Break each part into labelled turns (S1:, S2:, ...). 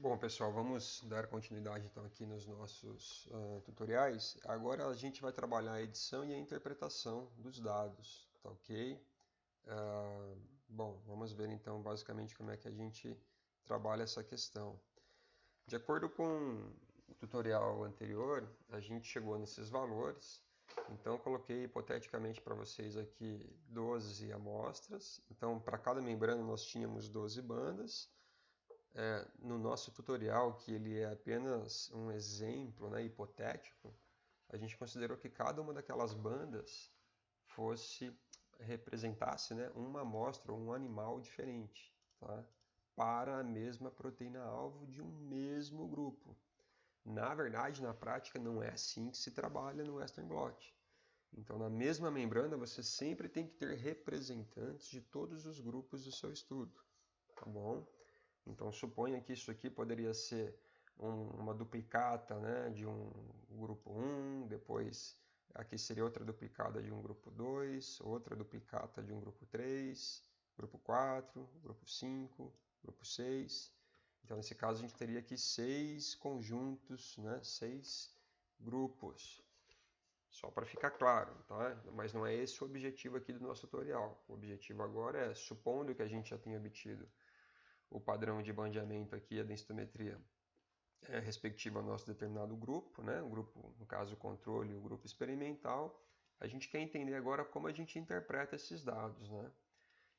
S1: Bom, pessoal, vamos dar continuidade então aqui nos nossos tutoriais. Agora a gente vai trabalhar a edição e a interpretação dos dados, tá ok? Bom, vamos ver então basicamente como é que a gente trabalha essa questão. De acordo com o tutorial anterior, a gente chegou nesses valores, então eu coloquei hipoteticamente para vocês aqui 12 amostras. Então, para cada membrana nós tínhamos 12 bandas. No nosso tutorial, que ele é apenas um exemplo, né, hipotético, a gente considerou que cada uma daquelas bandas representasse, né, uma amostra ou um animal diferente, tá? Para a mesma proteína-alvo de um mesmo grupo. Na verdade, na prática, não é assim que se trabalha no Western blot. Então, na mesma membrana, você sempre tem que ter representantes de todos os grupos do seu estudo, tá bom? Então, suponha que isso aqui poderia ser uma duplicata, né, de um grupo 1, depois aqui seria outra duplicata de um grupo 2, outra duplicata de um grupo 3, grupo 4, grupo 5, grupo 6. Então, nesse caso, a gente teria aqui 6 conjuntos, né, 6 grupos. Só para ficar claro, tá? Mas não é esse o objetivo aqui do nosso tutorial. O objetivo agora é, supondo que a gente já tenha obtido o padrão de bandeamento aqui, a densitometria respectiva ao nosso determinado grupo, né? O grupo, no caso, o controle e o grupo experimental. A gente quer entender agora como a gente interpreta esses dados, né?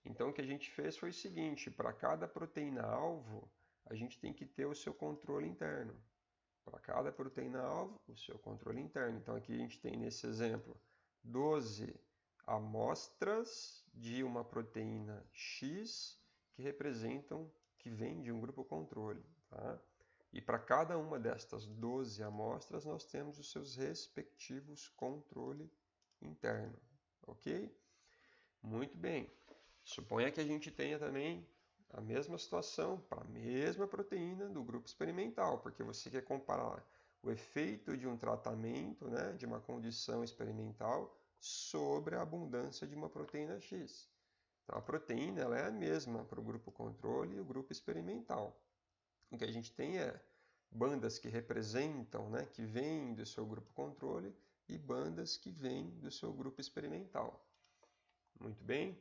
S1: Então, o que a gente fez foi o seguinte: para cada proteína-alvo, a gente tem que ter o seu controle interno. Para cada proteína-alvo, o seu controle interno. Então, aqui a gente tem, nesse exemplo, 12 amostras de uma proteína X que representam, que vem de um grupo controle. Tá? E para cada uma destas 12 amostras, nós temos os seus respectivos controle interno. Ok? Muito bem. Suponha que a gente tenha também a mesma situação para a mesma proteína do grupo experimental, porque você quer comparar o efeito de um tratamento, né, de uma condição experimental, sobre a abundância de uma proteína X. Então, a proteína ela é a mesma para o grupo controle e o grupo experimental. O que a gente tem é bandas que representam, né, que vêm do seu grupo controle e bandas que vêm do seu grupo experimental. Muito bem.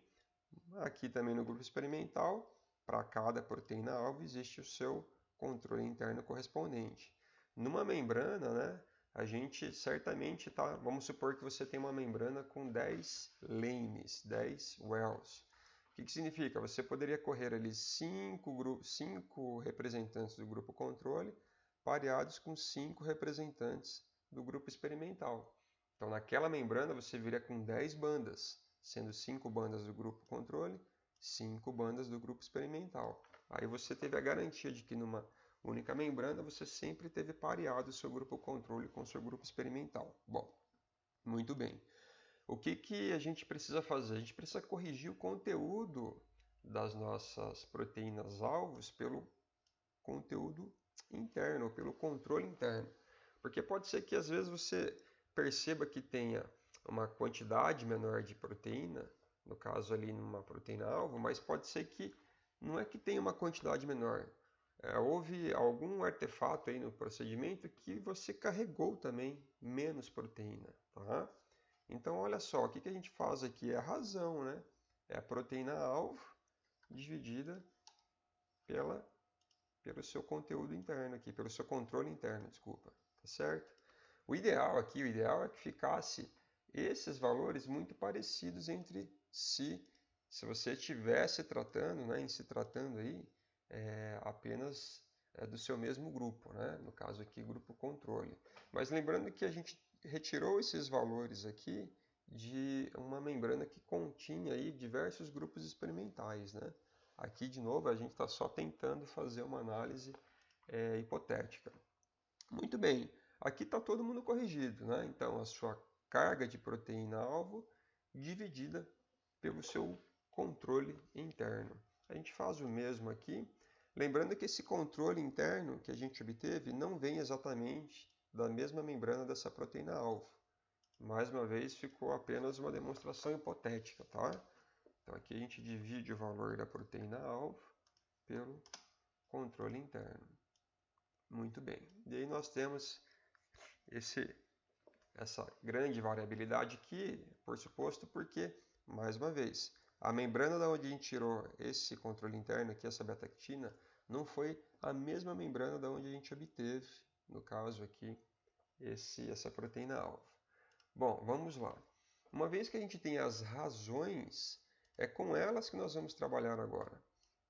S1: Aqui também no grupo experimental, para cada proteína-alvo existe o seu controle interno correspondente. Numa membrana, né, a gente certamente tá, vamos supor que você tem uma membrana com 10 lanes, 10 wells. O que significa? Você poderia correr ali 5 representantes do grupo controle, pareados com 5 representantes do grupo experimental. Então, naquela membrana, você viria com 10 bandas, sendo 5 bandas do grupo controle, 5 bandas do grupo experimental. Aí você teve a garantia de que numa única membrana você sempre teve pareado o seu grupo controle com o seu grupo experimental. Bom, muito bem. O que a gente precisa fazer? A gente precisa corrigir o conteúdo das nossas proteínas-alvos pelo conteúdo interno, pelo controle interno. Porque pode ser que às vezes você perceba que tenha uma quantidade menor de proteína, no caso ali numa proteína-alvo, mas pode ser que não é que tenha uma quantidade menor. Houve algum artefato aí no procedimento que você carregou também menos proteína, tá? Então, olha só, o que a gente faz aqui é a razão, né? É a proteína-alvo dividida pelo seu conteúdo interno aqui, pelo seu controle interno, desculpa, tá certo? O ideal aqui, o ideal é que ficasse esses valores muito parecidos entre si, se você estivesse tratando, né, em se tratando aí, apenas do seu mesmo grupo, né? No caso aqui, grupo controle. Mas lembrando que a gente retirou esses valores aqui de uma membrana que continha aí diversos grupos experimentais, né? Aqui, de novo, a gente está só tentando fazer uma análise hipotética. Muito bem, aqui está todo mundo corrigido, né? Então, a sua carga de proteína-alvo dividida pelo seu controle interno. A gente faz o mesmo aqui, lembrando que esse controle interno que a gente obteve não vem exatamente da mesma membrana dessa proteína-alvo. Mais uma vez, ficou apenas uma demonstração hipotética, tá? Então, aqui a gente divide o valor da proteína-alvo pelo controle interno. Muito bem. E aí nós temos essa grande variabilidade aqui, por suposto, porque, mais uma vez, a membrana da onde a gente tirou esse controle interno aqui, essa beta-actina, não foi a mesma membrana da onde a gente obteve, no caso aqui, essa proteína-alvo. Bom, vamos lá. Uma vez que a gente tem as razões, é com elas que nós vamos trabalhar agora.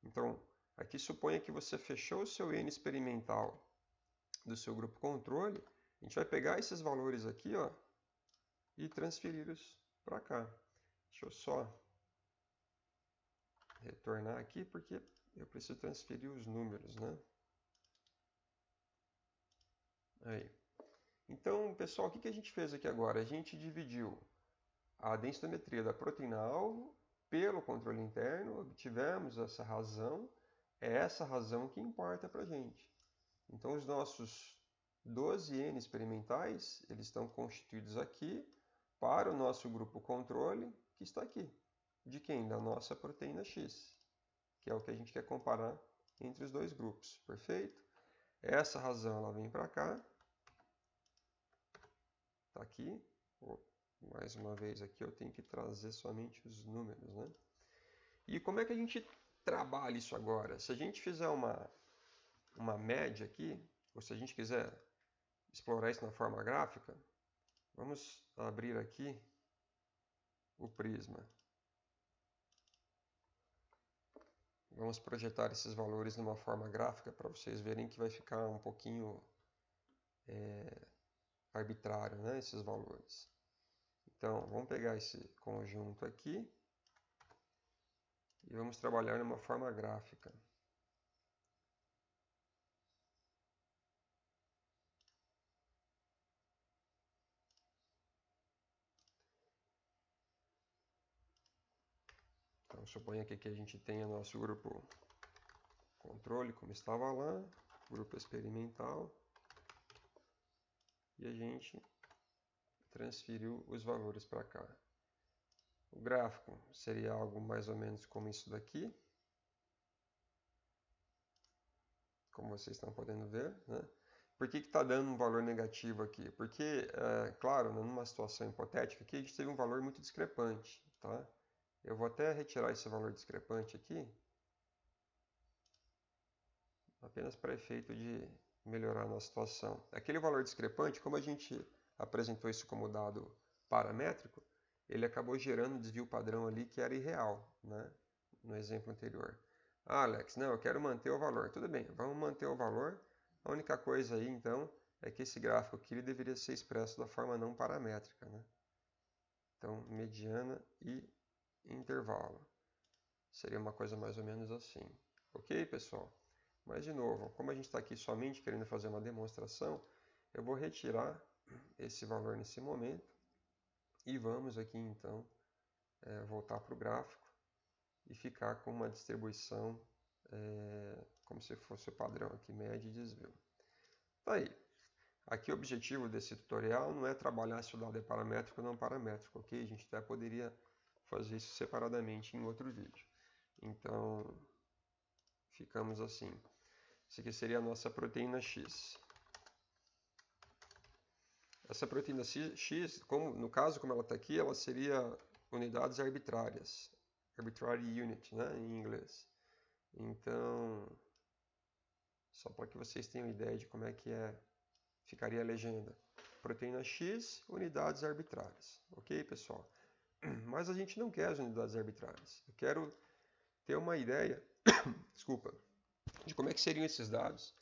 S1: Então, aqui suponha que você fechou o seu N experimental do seu grupo controle, a gente vai pegar esses valores aqui, ó, e transferi-los para cá. Deixa eu só retornar aqui, porque eu preciso transferir os números, né? Aí. Então, pessoal, o que a gente fez aqui agora? A gente dividiu a densitometria da proteína-alvo pelo controle interno, obtivemos essa razão, é essa razão que importa para a gente. Então, os nossos 12N experimentais, eles estão constituídos aqui para o nosso grupo controle, que está aqui. De quem? Da nossa proteína X, que é o que a gente quer comparar entre os dois grupos, perfeito? Essa razão ela vem para cá, está aqui. Mais uma vez aqui eu tenho que trazer somente os números, né? E como é que a gente trabalha isso agora? Se a gente fizer uma média aqui, ou se a gente quiser explorar isso na forma gráfica, vamos abrir aqui o prisma. Vamos projetar esses valores numa forma gráfica para vocês verem que vai ficar um pouquinho arbitrário, né, esses valores. Então, vamos pegar esse conjunto aqui e vamos trabalhar numa forma gráfica. Então, suponha que aqui a gente tenha nosso grupo controle, como estava lá, grupo experimental, e a gente transferiu os valores para cá. O gráfico seria algo mais ou menos como isso daqui, como vocês estão podendo ver, né? Por que está dando um valor negativo aqui? Porque, claro, numa situação hipotética aqui, a gente teve um valor muito discrepante, tá? Eu vou até retirar esse valor discrepante aqui, apenas para efeito de melhorar a nossa situação. Aquele valor discrepante, como a gente apresentou isso como dado paramétrico, ele acabou gerando um desvio padrão ali que era irreal, né? No exemplo anterior. Ah, Alex, não, eu quero manter o valor. Tudo bem, vamos manter o valor. A única coisa aí, então, é que esse gráfico aqui ele deveria ser expresso da forma não paramétrica, né? Então, mediana e intervalo. Seria uma coisa mais ou menos assim. Ok, pessoal? Mas, de novo, como a gente está aqui somente querendo fazer uma demonstração, eu vou retirar esse valor nesse momento e vamos aqui, então, voltar para o gráfico e ficar com uma distribuição como se fosse o padrão aqui, média e desvio. Tá aí. Aqui o objetivo desse tutorial não é trabalhar se o dado é paramétrico ou não paramétrico, ok? A gente até poderia fazer isso separadamente em outro vídeo. Então, ficamos assim. Isso aqui seria a nossa proteína X. Essa proteína X, no caso, como ela está aqui, ela seria unidades arbitrárias. Arbitrary unit, né, em inglês. Então, só para que vocês tenham ideia de como é que ficaria a legenda. Proteína X, unidades arbitrárias. Ok, pessoal? Mas a gente não quer as unidades arbitrárias. Eu quero ter uma ideia, desculpa, de como é que seriam esses dados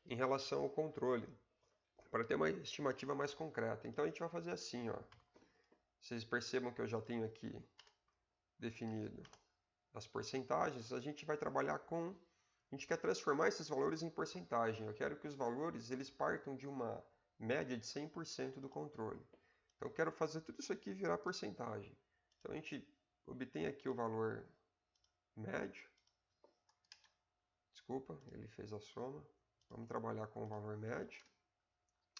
S1: em relação ao controle, para ter uma estimativa mais concreta. Então a gente vai fazer assim, ó. Vocês percebam que eu já tenho aqui definido as porcentagens. A gente vai trabalhar com... A gente quer transformar esses valores em porcentagem. Eu quero que os valores eles partam de uma média de 100% do controle. Então eu quero fazer tudo isso aqui virar porcentagem. Então a gente obtém aqui o valor médio. Desculpa, ele fez a soma. Vamos trabalhar com o valor médio.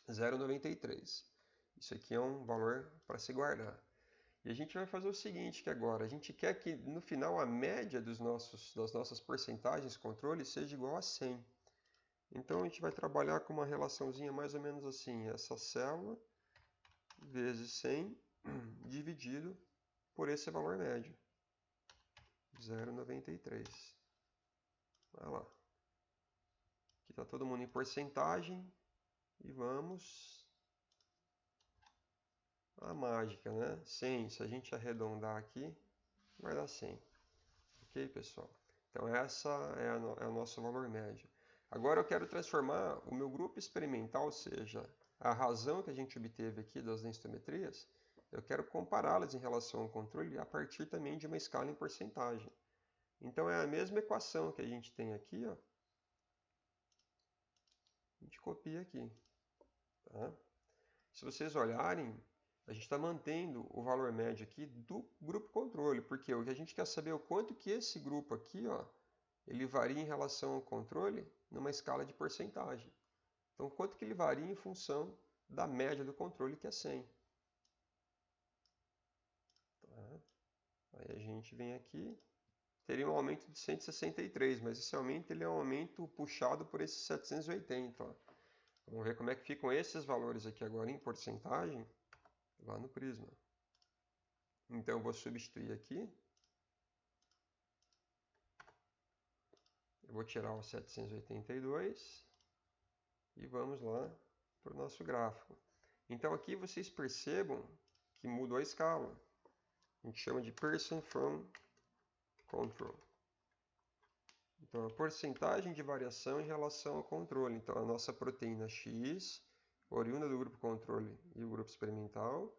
S1: 0,93. Isso aqui é um valor para se guardar. E a gente vai fazer o seguinte que agora, a gente quer que no final a média das nossas porcentagens controle seja igual a 100. Então a gente vai trabalhar com uma relaçãozinha mais ou menos assim, essa célula vezes 100 dividido por esse valor médio, 0,93. Vai lá. Aqui está todo mundo em porcentagem e vamos à mágica, né? 100, se a gente arredondar aqui, vai dar 100. Ok, pessoal? Então essa é o nosso valor médio. Agora eu quero transformar o meu grupo experimental, ou seja, a razão que a gente obteve aqui das densitometrias, eu quero compará-las em relação ao controle a partir também de uma escala em porcentagem. Então é a mesma equação que a gente tem aqui, ó. A gente copia aqui. Tá? Se vocês olharem, a gente está mantendo o valor médio aqui do grupo controle, porque o que a gente quer saber é o quanto que esse grupo aqui, ó, ele varia em relação ao controle numa escala de porcentagem. Então, quanto que ele varia em função da média do controle, que é 100. Tá? Aí a gente vem aqui, teria um aumento de 163, mas esse aumento ele é um aumento puxado por esses 780. Ó. Vamos ver como é que ficam esses valores aqui agora em porcentagem, lá no Prisma. Então, eu vou substituir aqui. Eu vou tirar o 782 e vamos lá para o nosso gráfico. Então, aqui vocês percebam que mudou a escala. A gente chama de Pearson from control. Então, a porcentagem de variação em relação ao controle. Então, a nossa proteína X, oriunda do grupo controle e o grupo experimental.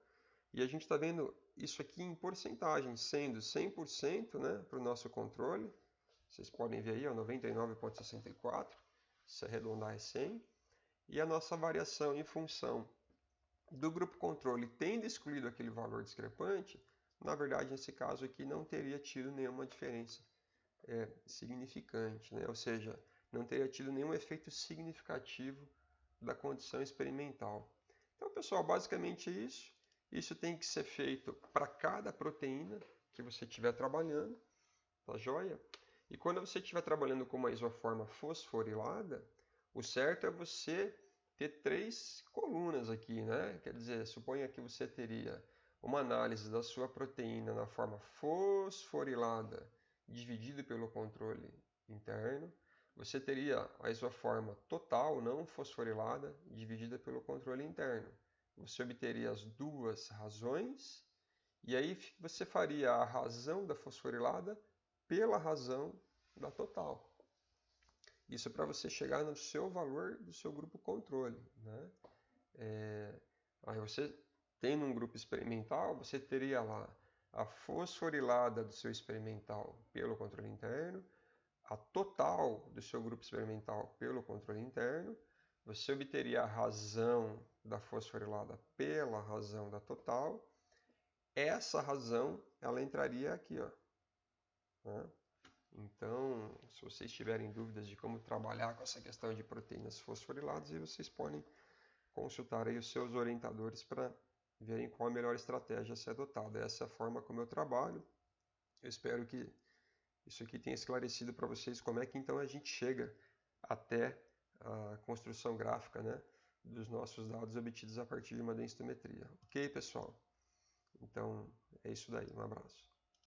S1: E a gente está vendo isso aqui em porcentagem, sendo 100%, né, para o nosso controle. Vocês podem ver aí, 99,64. Se arredondar é 100. E a nossa variação em função do grupo controle tendo excluído aquele valor discrepante, na verdade, nesse caso aqui, não teria tido nenhuma diferença significante, né? Ou seja, não teria tido nenhum efeito significativo da condição experimental. Então, pessoal, basicamente isso. Isso tem que ser feito para cada proteína que você estiver trabalhando, tá joia? E quando você estiver trabalhando com uma isoforma fosforilada, o certo é você ter 3 colunas aqui, né? Quer dizer, suponha que você teria uma análise da sua proteína na forma fosforilada dividido pelo controle interno. Você teria a isoforma total, não fosforilada, dividida pelo controle interno. Você obteria as duas razões, e aí você faria a razão da fosforilada pela razão da total. Isso para você chegar no seu valor do seu grupo controle. Né? Aí você, tendo um grupo experimental, você teria lá a fosforilada do seu experimental pelo controle interno, a total do seu grupo experimental pelo controle interno, você obteria a razão da fosforilada pela razão da total. Essa razão, ela entraria aqui, ó. Né? Então, se vocês tiverem dúvidas de como trabalhar com essa questão de proteínas fosforiladas, vocês podem consultar aí os seus orientadores para verem qual a melhor estratégia a ser adotada. Essa é a forma como eu trabalho. Eu espero que isso aqui tenha esclarecido para vocês como é que então a gente chega até a construção gráfica, né, dos nossos dados obtidos a partir de uma densitometria. Ok, pessoal? Então, é isso daí. Um abraço.